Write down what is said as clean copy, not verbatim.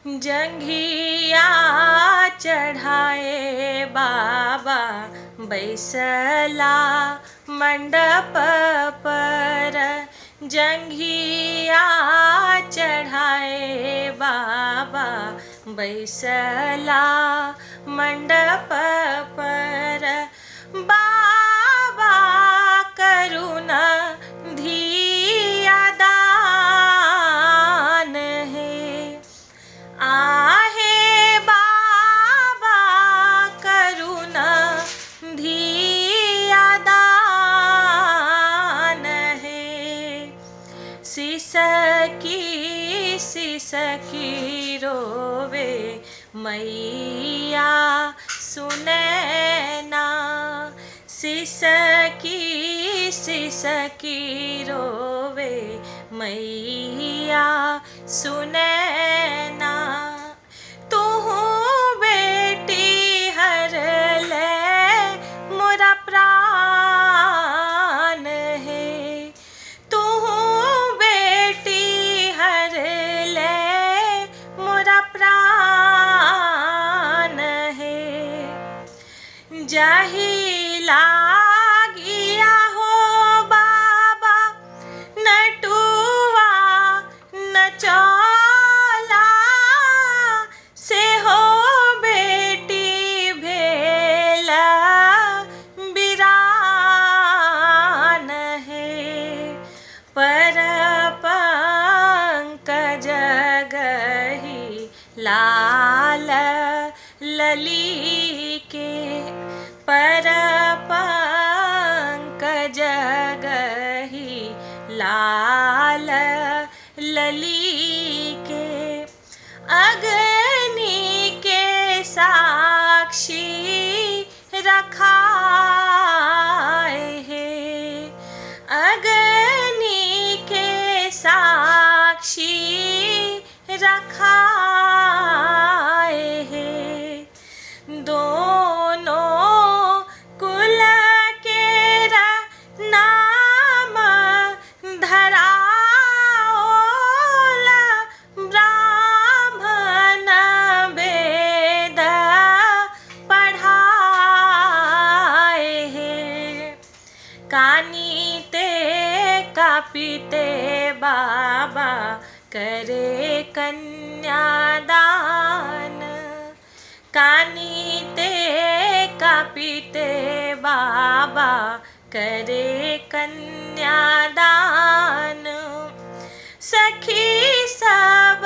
जंघिया चढ़ाए बाबा बैसला मंडप पर। जंघिया चढ़ाए बाबा बैसला मंडप पर। बाबा करुणा धिया दान है। आहे बाबा करुणा धिया दान है। सिसकी रोवे मैया सुने ना। सिसकी रोवे मैया सुने ना। तू बेटी हर ले मोरा प्राण है। तू बेटी हर ले मोरा प्राण है। जाही लागिया हो बाबा नटुआ नचौला से हो बेटी भेला बिरान है। पर पंकज गही लाल लली के। पर पंकज गही लाल लली के। अग्नि के साक्षी रखाए है। अग्नि के साक्षी रखाए है। दोनों कुल के नाम धराओल। ब्राह्मण वेद पढ़ाए हैं। कानीते कापीते बाबा करे कन्यादान। कानीते कापीते बाबा करे कन्यादान। सखी सब